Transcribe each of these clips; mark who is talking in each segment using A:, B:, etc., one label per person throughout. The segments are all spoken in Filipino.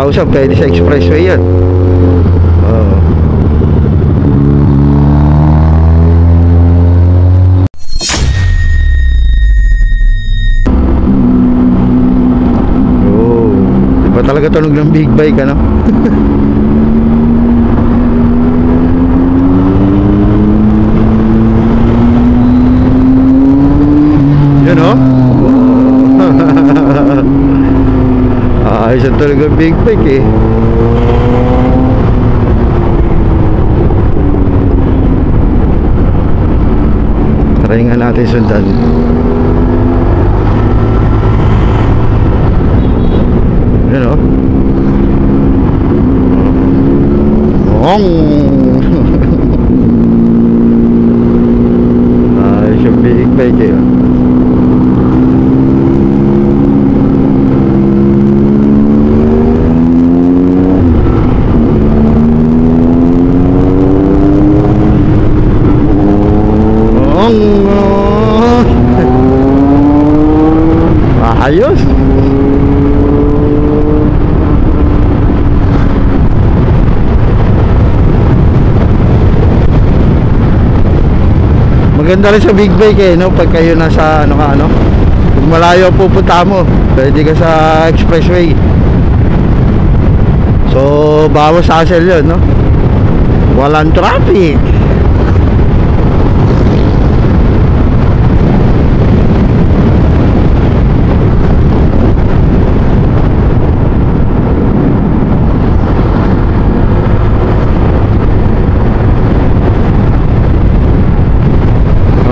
A: 1,000 pwede sa expressway yan. Oo. Diba talaga tunog ng big bike, ano? Yun, oh. Ayos ang talaga big bike, eh. Try nga natin sundan. Yun, oh. Ayos yung big bike, eh. Ayos. Maganda rin sa big bike, eh, no? Pag kayo nasa ano ka, ano, kung malayo pupunta mo, pwede ka sa expressway. So bawas hassle yun, no? Walang traffic.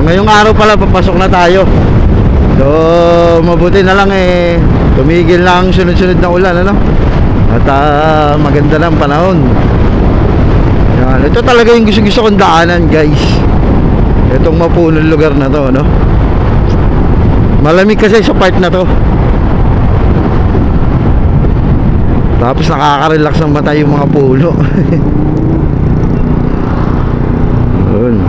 A: Ngayong araw pala papasok na tayo. So mabuti na lang, eh, tumigil na ang sunod-sunod na ulan, ano? At maganda na ang panahon. Yan. Ito talaga yung gusto kong daanan, guys. Itong mapunong lugar na to, ano? Malamig kasi sa part na to. Tapos nakaka-relax ng mata yung mga puno. Yun.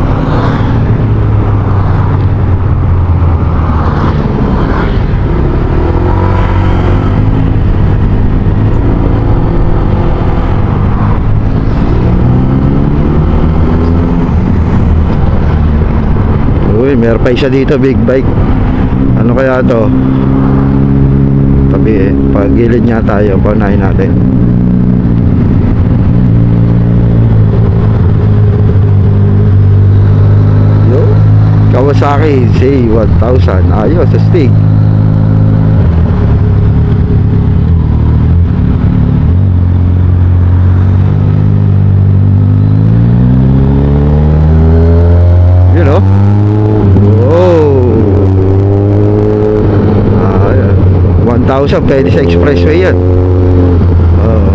A: Uy, meron pa isa dito, big bike. Ano kaya to? Tabi, eh, pagilid niya tayo, paunahin natin. Yo, Kawasaki C1000. Ayos, astig. You know? 1,000 pwede sa expressway yan. Oo.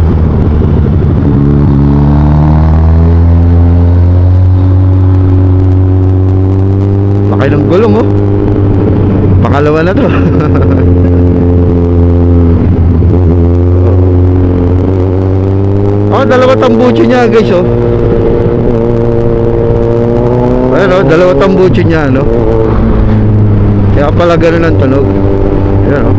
A: Laki ng gulong, oh. Pangalawa na to. Oh, dalawa tambucho niya, guys, oh. Ayun, oh, dalawa tambucho niya, no? Kaya pala ganun ang tunog. Ayun, oh.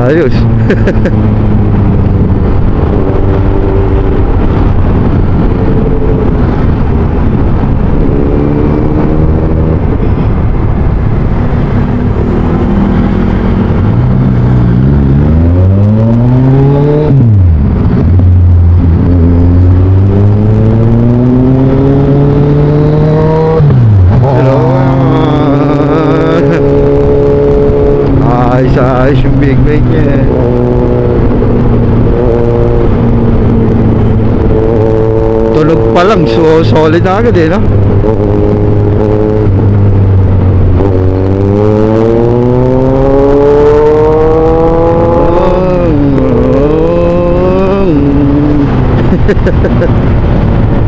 A: Ayos. Ayos yung big bike niya. Tulog pa lang, so solid na agad, eh, no?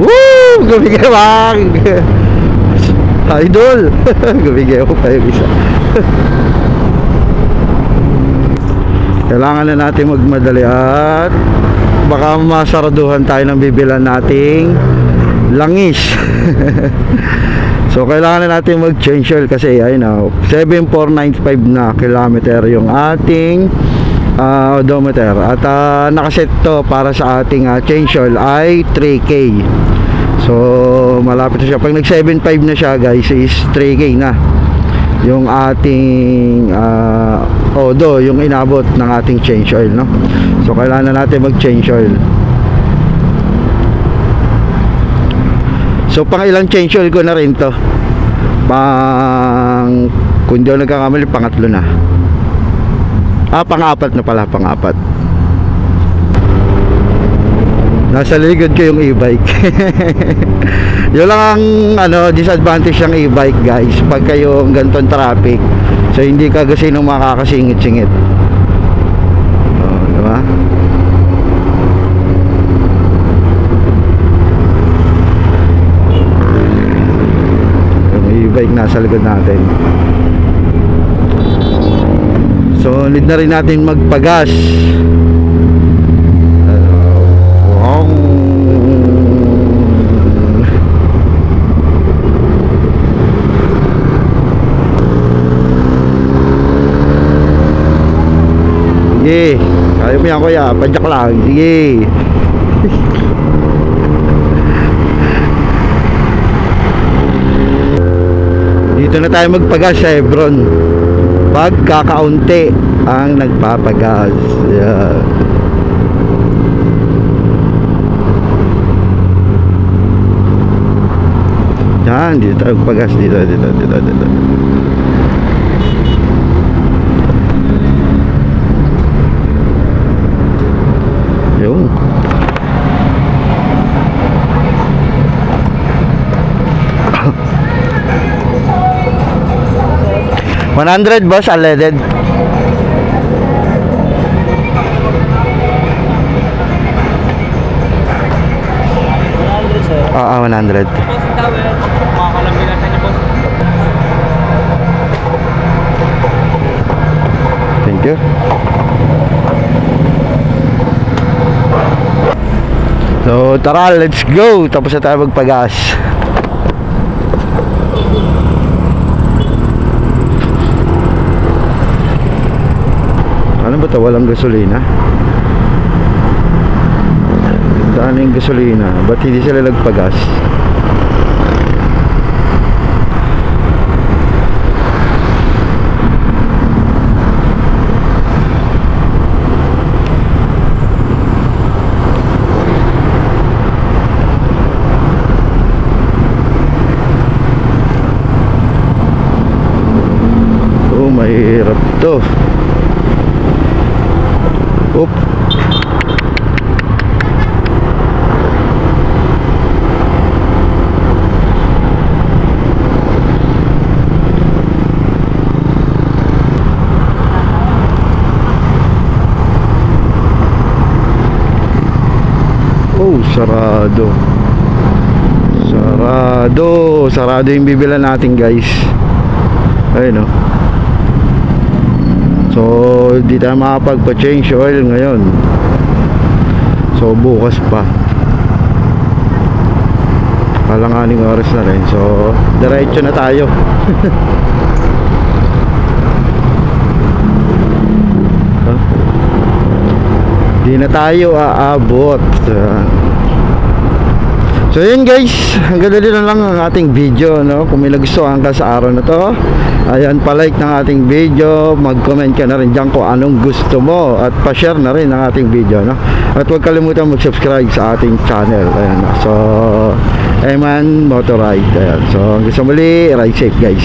A: Woo! Gumigewang! Idol! Gumigew pa yung isa. Kailangan na natin magmadali at baka masaraduhan tayo ng bibilan nating langis. So kailangan na natin mag-change oil kasi ayun na 7495 na kilometer yung ating odometer at nakaset to para sa ating change oil ay 3K. So malapit na siya. Pag nag 7.5 na siya guys is 3K na yung ating odo, yung inabot ng ating change oil, no? So kailangan na natin mag change oil. So pang ilang change oil ko na rin to, pang, kung di ako nagkakamali, pangatlo na, pang-apat na pala, pang-apat. Nasa likod ko yung e-bike. Yun lang ang disadvantage ng e-bike guys, pag kayo ang ganitong traffic. So hindi ka kasi nung makakasingit-singit. Diba? Yung e-bike nasa likod natin. So need na rin natin magpagas. Sige, kaya mo yan kuya, padyak lang. Sige. Dito na tayo magpagas sa Hebron. Pagkakaunti ang nagpapagas. Yeah. Yan, dito tayo magpagas. Dito. Yung 100 boss, unleaded. Oo, 100. Thank you. So tara, let's go. Tapos na tayo magpagas. Ano ba ito? Walang gasolina? Saan yung gasolina? Ba't hindi sila nagpagas? Oh, mahirap to. Oop. Oh, sarado. Sarado yung bibilan natin guys. Ayun oh. So di tayo makapagpa-change oil ngayon. So bukas pa. Alanganing oras na rin. So diretso na tayo. Di na tayo aabot. So yun guys, hanggang dito na lang ang ating video, no? Kung may nagustuhan ka sa araw na to, ayan, pa-like ng ating video, mag-comment ka na rin dyan kung anong gusto mo, at pa-share na rin ang ating video, no? At huwag kalimutan mag-subscribe sa ating channel. Ayan, so Eman Motorride. Ayan, so hanggang sa muli, ride safe guys.